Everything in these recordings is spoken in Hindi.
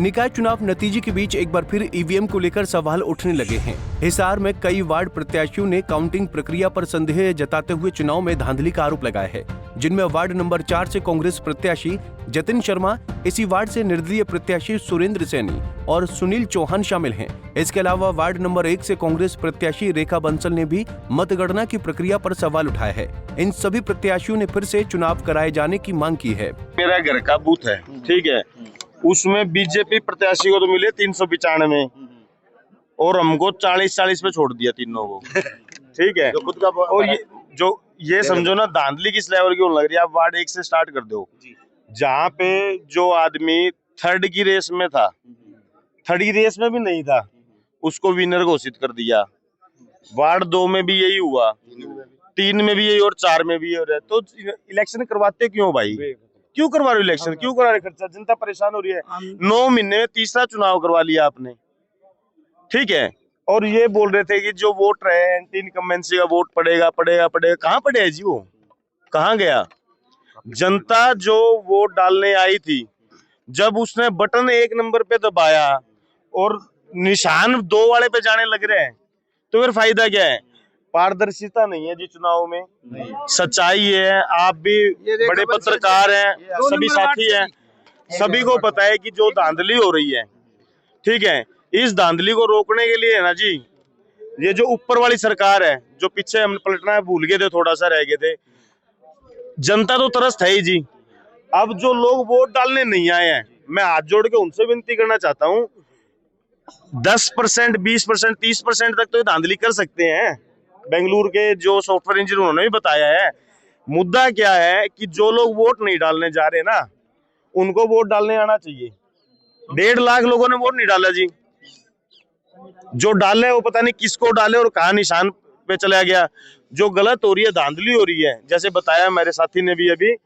निकाय चुनाव नतीजे के बीच एक बार फिर ईवीएम को लेकर सवाल उठने लगे हैं। हिसार में कई वार्ड प्रत्याशियों ने काउंटिंग प्रक्रिया पर संदेह जताते हुए चुनाव में धांधली का आरोप लगाया है, जिनमें वार्ड नंबर 4 से कांग्रेस प्रत्याशी जतिन शर्मा, इसी वार्ड से निर्दलीय प्रत्याशी सुरेंद्र सैनी और सुनील चौहान शामिल हैं। इसके अलावा वार्ड नंबर 1 से कांग्रेस प्रत्याशी रेखा बंसल ने भी मतगणना की प्रक्रिया पर सवाल उठाया है। इन सभी प्रत्याशियों ने फिर से चुनाव कराए जाने की मांग की है। मेरा घर का बूथ है, ठीक है, उसमें बीजेपी प्रत्याशी को तो मिले 395 और हमको 40-40 पे छोड़ दिया तीनों को, ठीक है। खुद का और ये समझो ना धांधली किस लेवल की होने लग रही है। आप वार्ड 1 से स्टार्ट कर दो, जहाँ पे जो आदमी थर्ड की रेस में था, थर्ड की रेस में भी नहीं था, उसको विनर घोषित कर दिया। वार्ड 2 में भी यही हुआ, 3 में भी यही और 4 में भी यही। तो इलेक्शन करवाते क्यों भाई? क्यों करवा रहे इलेक्शन? क्यों करा रहे खर्चा? जनता परेशान हो रही है। 9 महीने में तीसरा चुनाव करवा लिया आपने, ठीक है। और ये बोल रहे थे कि जो वोट रहे एंटी इनकम्बेंसी का वोट पड़ेगा। कहाँ पड़े है जी? वो कहाँ गया? जनता जो वोट डालने आई थी, जब उसने बटन 1 नंबर पे दबाया और निशान 2 वाले पे जाने लग रहे हैं, तो फिर फायदा क्या है? पारदर्शिता नहीं है जी चुनाव में, सच्चाई है। आप भी बड़े पत्रकार हैं, सभी साथी हैं, सभी को पता है कि जो धांधली हो रही है, ठीक है, इस धांधली को रोकने के लिए है ना जी, ये जो ऊपर वाली सरकार है, जो पीछे हम पलटना भूल गए थे, थोड़ा सा रह गए थे, जनता तो तरस है ही जी। अब जो लोग वोट डालने नहीं आए हैं, मैं हाथ जोड़ के उनसे विनती करना चाहता हूँ, 10%, 20%, 30% तक तो ये धांधली कर सकते हैं। बेंगलुरु के जो सॉफ्टवेयर इंजीनियर उन्होंने भी बताया है। मुद्दा क्या है कि जो लोग वोट नहीं डालने जा रहे ना, उनको वोट डालने आना चाहिए। 1.5 लाख लोगों ने वोट नहीं डाला जी। जो डाले वो पता नहीं किसको डाले और कहाँ निशान पे चला गया। जो गलत हो रही है, धांधली हो रही है, जैसे बताया मेरे साथी ने भी अभी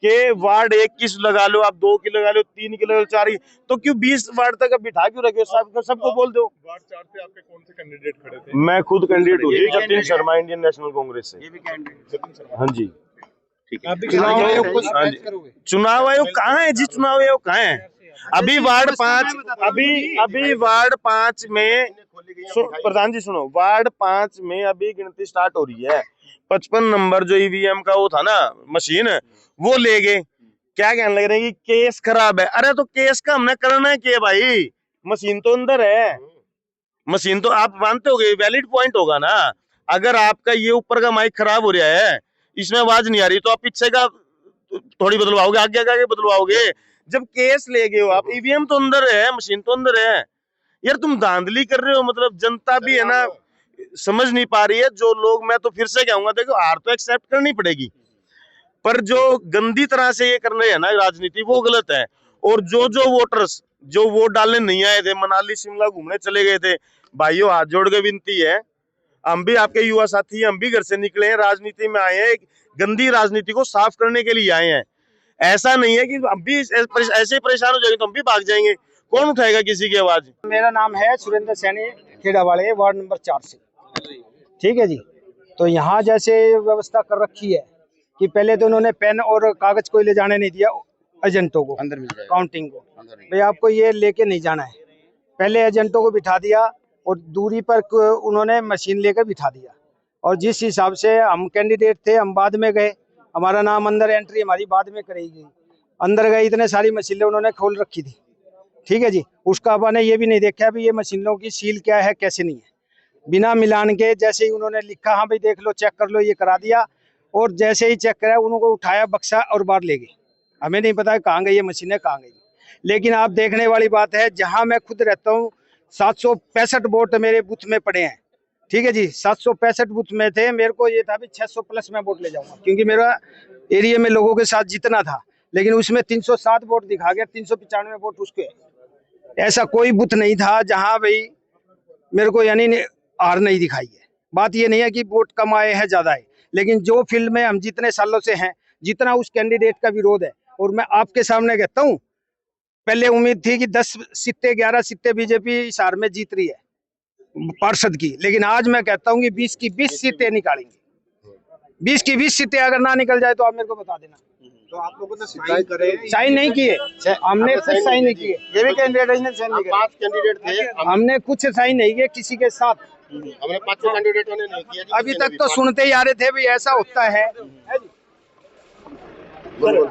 कि वार्ड 1 की लगा लो, आप 2 की लगा लो, 3 की लगा लो, 4 की, तो क्यों 20 वार्ड तक अब बिठा क्यों रखे? सबको बोल दो। वार्ड 4 से आपके कौन से कैंडिडेट खड़े थे? मैं खुद कैंडिडेट हूँ, जतिन शर्मा, इंडियन नेशनल कांग्रेस से। हाँ जी, ठीक है। चुनाव आयोग कहाँ है जी? चुनाव आयोग कहाँ है? अभी वार्ड 5 में प्रधान जी सुनो, वार्ड 5 में अभी गिनती स्टार्ट हो रही है। 55 नंबर जो ईवीएम का वो था ना मशीन, वो ले गए। क्या कहने लग रहे हैं कि केस खराब है। अरे तो केस का हमने करना है कि भाई, मशीन तो अंदर है। मशीन तो आप मानते हो वैलिड पॉइंट होगा ना। अगर आपका ये ऊपर का माइक खराब हो रहा है, इसमें आवाज नहीं आ रही, तो आप पीछे का थोड़ी बदलवाओगे, आगे बदलवाओगे। जब केस ले गए हो आप, ईवीएम तो अंदर है, मशीन तो अंदर है। यार तुम धांधली कर रहे हो। मतलब जनता भी है ना, समझ नहीं पा रही है। जो लोग, मैं तो फिर से कहूंगा, देखो हार तो एक्सेप्ट करनी पड़ेगी, पर जो गंदी तरह से ये कर रहे हैं ना राजनीति, वो गलत है। और जो वोटर्स जो वोट डालने नहीं आए थे, मनाली शिमला घूमने चले गए थे, भाइयों हाथ जोड़ के विनती है, हम भी आपके युवा साथी हैं, हम भी घर से निकले हैं, राजनीति में आए हैं, गंदी राजनीति को साफ करने के लिए आए हैं। ऐसा नहीं है कि हम भी ऐसे परेशान हो जाएंगे तो हम भी भाग जाएंगे। कौन उठाएगा किसी की आवाज? मेरा नाम है सुरेंद्र सैनी, खेड़ा वाले, वार्ड नंबर 4 से, ठीक है जी। तो यहाँ जैसे व्यवस्था कर रखी है कि पहले तो उन्होंने पेन और कागज कोई ले जाने नहीं दिया एजेंटों को, अंदर मिल जाएगा, काउंटिंग को, भाई आपको ये लेके नहीं जाना है। पहले एजेंटों को बिठा दिया और दूरी पर उन्होंने मशीन लेकर बिठा दिया। और जिस हिसाब से हम कैंडिडेट थे, हम बाद में गए, हमारा नाम अंदर, एंट्री हमारी बाद में कराई गई। अंदर गए, इतने सारी मशीनें उन्होंने खोल रखी थी, ठीक है जी। उसका अपन ने ये भी नहीं देखा भी ये मशीनों की सील क्या है, कैसे नहीं है। बिना मिलान के जैसे ही उन्होंने लिखा, हाँ भाई देख लो, चेक कर लो, ये करा दिया। और जैसे ही चेक करा, उनको उठाया बक्सा और बाहर ले गए। हमें नहीं पता कहाँ गई ये मशीनें, कहाँ गई। लेकिन आप देखने वाली बात है, जहाँ मैं खुद रहता हूँ, 765 वोट मेरे बूथ में पड़े हैं, ठीक है जी। 765 बूथ में थे, मेरे को ये था भी 600 प्लस मैं वोट ले जाऊंगा, क्योंकि मेरा एरिया में लोगों के साथ जितना था। लेकिन उसमें 307 वोट दिखा गया, 395 वोट उसके। ऐसा कोई बूथ नहीं था जहां भाई मेरे को यानी हार नहीं दिखाई है। बात ये नहीं है कि वोट कम आए हैं, ज्यादा है, लेकिन जो फील्ड में हम जितने सालों से हैं, जितना उस कैंडिडेट का विरोध है। और मैं आपके सामने कहता हूँ, पहले उम्मीद थी कि 10 सीटें, 11 सीटें बीजेपी हिसार में जीत रही है पार्षद की, लेकिन आज मैं कहता हूँ कि 20 की 20 सीटें निकालेंगे। 20 की 20 सीटें अगर ना निकल जाए तो आप मेरे को बता देना। तो आप लोगों ने साइन करे, साइन नहीं किए, हमने कुछ साइन नहीं किए। ये भी कैंडिडेट ने साइन नहीं किए। 5 कैंडिडेट थे, हमने कुछ साइन नहीं किए किसी के साथ। हमने 5 कैंडिडेटों ने नहीं किया जी। अभी तक तो सुनते ही आ रहे थे भी ऐसा होता है।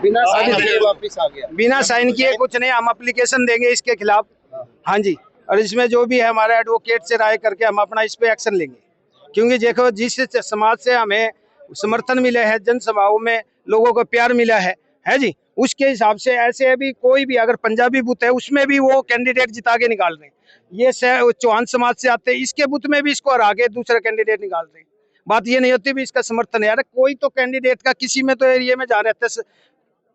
बिना साइन किए वापस आ गया। बिना साइन किए कुछ नहीं, हम एप्लीकेशन देंगे इसके खिलाफ। हाँ जी, और इसमें जो भी है हमारे एडवोकेट से राय करके हम अपना इस पे एक्शन लेंगे, क्योंकि देखो जिस समाज से हमें समर्थन मिले है, जनसभाओं में लोगों को प्यार मिला है जी, उसके हिसाब से ऐसे अभी कोई भी अगर पंजाबी बूथ है उसमें भी वो कैंडिडेट जिता के निकाल रहे हैं। ये चौहान समाज से आते हैं, इसके बूथ में भी इसको हरा के दूसरा कैंडिडेट निकाल रहे हैं। बात ये नहीं होती भी इसका समर्थन है, यार कोई तो कैंडिडेट का किसी में तो एरिया में जहाँ रहता है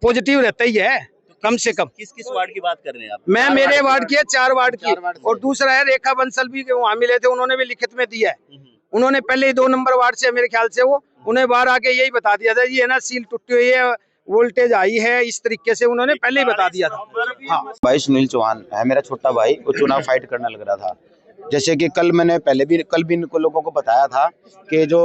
पॉजिटिव रहता ही है कम से कम। किस वार्ड की बात कर रहे हैं आप? मैं मेरे वार्ड की है, 4 वार्ड की, और दूसरा है रेखा बंसल भी वहाँ मिले थे, उन्होंने भी लिखित में दिया है। उन्होंने पहले ही 2 नंबर वार्ड से मेरे ख्याल से वो उन्हें बाहर आके यही बता दिया था, ये ना सील टूटी हुई है, वोल्टेज आई है, इस तरीके से उन्होंने पहले ही बता दिया था। हाँ, भाई सुनील चौहान है मेरा छोटा भाई, वो चुनाव फाइट करने लग रहा था। जैसे कि कल भी इनको लोगों को बताया था कि जो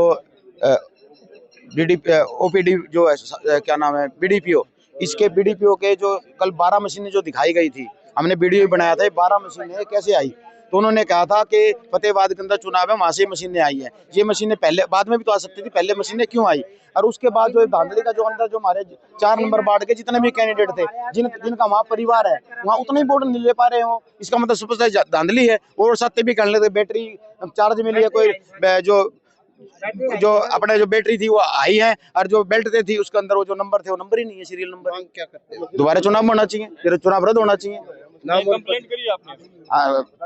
ओपीडी जो है क्या नाम है बीडीपीओ, इसके बीडीपीओ के जो कल 12 मशीनें जो दिखाई गई थी, हमने वीडियो बनाया था, 12 मशीनें कैसे आई। तो उन्होंने कहा था कि फतेहाबाद के अंदर चुनाव है, वहां से मशीनें आई हैं। ये मशीनें पहले बाद में भी तो आ सकती थी, पहले मशीनें क्यों आई? और उसके बाद जो धांधली का जो अंदर जो हमारे 4 नंबर वार्ड के जितने भी कैंडिडेट थे, जिनका वहाँ परिवार है, वहाँ उतने ही वोट नहीं ले पा रहे हो, इसका मतलब सुपर धांधली है। और सत्य भी कर लेते, बैटरी चार्ज मिली है, कोई जो अपने जो बैटरी थी वो आई है, और जो बेल्ट थी उसके अंदर वो जो नंबर थे वो नंबर ही नहीं है, सीरियल नंबर। क्या करते हैं? दोबारा चुनाव होना चाहिए, फिर चुनाव रद्द होना चाहिए। कंप्लेंट करिए आपने?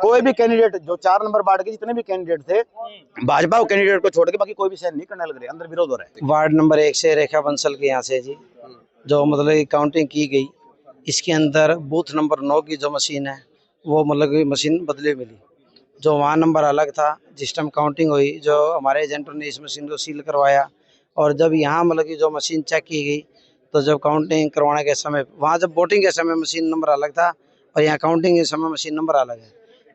कोई भी कैंडिडेट जो 4 नंबर वार्ड के जितने भी कैंडिडेट थे, भाजपा कैंडिडेट को छोड़ के बाकी कोई भी साइन नहीं करने लग रहे, अंदर विरोध हो रहा है। वार्ड नंबर 1 से रेखा बंसल के यहाँ से जी जो मतलब काउंटिंग की गई, इसके अंदर बूथ नंबर 9 की जो मशीन है वो मतलब मशीन बदले मिली। जो वहाँ नंबर अलग था, जिस टाइम काउंटिंग हुई, जो हमारे एजेंटों ने इस मशीन को सील करवाया, और जब यहाँ मतलब की जो मशीन चेक की गई, तो जब काउंटिंग करवाने के समय, वहाँ जब वोटिंग के समय मशीन नंबर अलग था और यहाँ काउंटिंग के समय मशीन नंबर अलग है,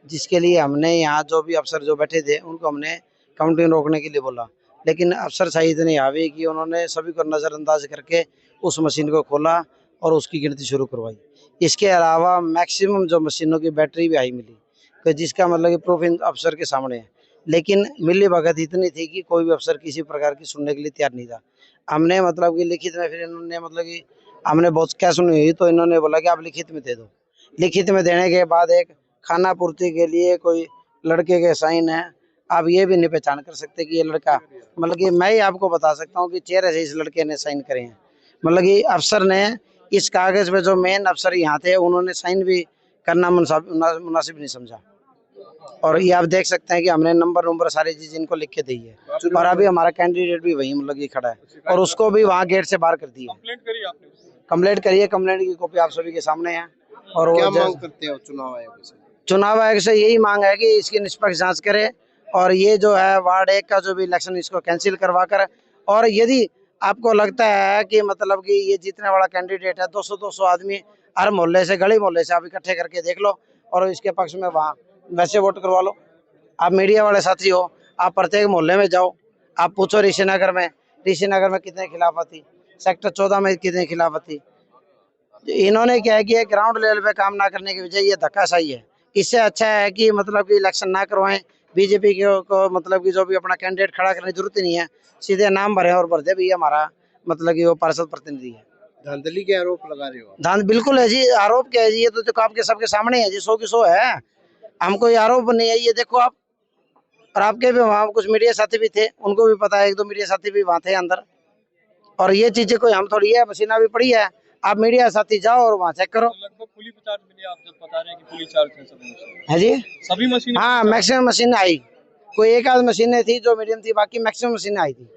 जिसके लिए हमने यहाँ जो भी अफसर जो बैठे थे उनको हमने काउंटिंग रोकने के लिए बोला, लेकिन अफसर शाही इतने आवे कि उन्होंने सभी को नज़रअंदाज करके उस मशीन को खोला और उसकी गिनती शुरू करवाई। इसके अलावा मैक्सिमम जो मशीनों की बैटरी भी हाई मिली, तो जिसका मतलब कि प्रूफ इन अफसर के सामने है, लेकिन मिली भगत इतनी थी कि कोई भी अफसर किसी प्रकार की सुनने के लिए तैयार नहीं था। हमने मतलब कि लिखित में, फिर इन्होंने मतलब कि हमने बहुत क्या सुनी हुई, तो इन्होंने बोला कि आप लिखित में दे दो। लिखित में देने के बाद एक खाना पूर्ति के लिए कोई लड़के के साइन है, आप ये भी नहीं पहचान कर सकते कि ये लड़का, मतलब कि मैं ही आपको बता सकता हूँ कि चेहरे से इस लड़के ने साइन करे हैं। मतलब कि अफसर ने इस कागज पे, जो मेन अफसर यहाँ थे, उन्होंने साइन भी करना मुनासिब नहीं समझा। और ये आप देख सकते हैं कि हमने नंबर सारी चीज इनको लिख के दी है, और अभी हमारा कैंडिडेट भी वही मतलब कि खड़ा है, और उसको भी वहाँ गेट से बाहर कर दिया। कंप्लेंट करिए आपने? कंप्लेंट करिए, कंप्लेंट की कॉपी आप सभी के सामने है। और क्या वो मांग करते हो चुनाव आयोग से? चुनाव आयोग से यही मांग है कि इसकी निष्पक्ष जांच करे, और ये जो है वार्ड 1 का जो भी इलेक्शन इसको कैंसिल करवा कर, और यदि आपको लगता है कि मतलब कि ये जीतने वाला कैंडिडेट है, 200-200 आदमी हर मोहल्ले से, गली मोहल्ले से आप इकट्ठे करके देख लो, और इसके पक्ष में वहाँ वैसे वोट करवा लो। आप मीडिया वाले साथी हो, आप प्रत्येक मोहल्ले में जाओ, आप पूछो ऋषिनगर में कितने खिलाफत थी, सेक्टर 14 में कितने खिलाफत थी। इन्होंने क्या है कि ग्राउंड लेवल पे काम ना करने की वजह ये धक्काशाही है। इससे अच्छा है कि मतलब कि इलेक्शन ना करवाएं, बीजेपी को मतलब कि जो भी अपना कैंडिडेट खड़ा करने की जरूरत ही नहीं है, सीधे नाम भरे और भर दे भी हमारा मतलब कि वो पार्षद प्रतिनिधि है। धांधली के आरोप लगा रहे हो? धांध बिल्कुल है जी, आरोप क्या है जी, ये तो आपके सबके सामने है जी, 100 की 100 है, हमको ये आरोप नहीं है। ये देखो आप, और आपके भी वहाँ कुछ मीडिया साथी भी थे, उनको भी पता है, 1-2 मीडिया साथी भी वहाँ थे अंदर। और ये चीजें कोई हम थोड़ी है, मशीना भी पड़ी है, आप मीडिया साथी जाओ और वहाँ चेक करो। लगभग फुली चार्ज मिली, आप जब बता रहे हैं कि फुली चार्ज है सभी है जी, सभी मशीन? हाँ, मैक्सिमम मशीन आई, कोई एक आध मशीनें थी जो मीडियम थी, बाकी मैक्सिमम मशीनें आई थी।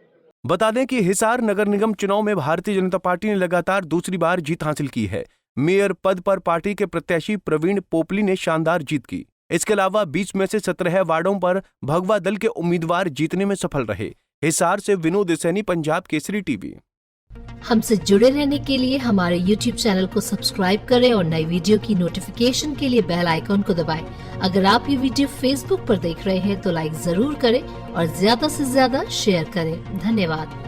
बता दें कि हिसार नगर निगम चुनाव में भारतीय जनता पार्टी ने लगातार दूसरी बार जीत हासिल की है। मेयर पद पर पार्टी के प्रत्याशी प्रवीण पोपली ने शानदार जीत की। इसके अलावा 20 में से 17 वार्डों पर भगवा दल के उम्मीदवार जीतने में सफल रहे। हिसार से विनोद सैनी, पंजाब केसरी टीवी। हमसे जुड़े रहने के लिए हमारे YouTube चैनल को सब्सक्राइब करें और नई वीडियो की नोटिफिकेशन के लिए बेल आइकॉन को दबाएं। अगर आप ये वीडियो Facebook पर देख रहे हैं तो लाइक जरूर करें और ज्यादा से ज्यादा शेयर करें। धन्यवाद।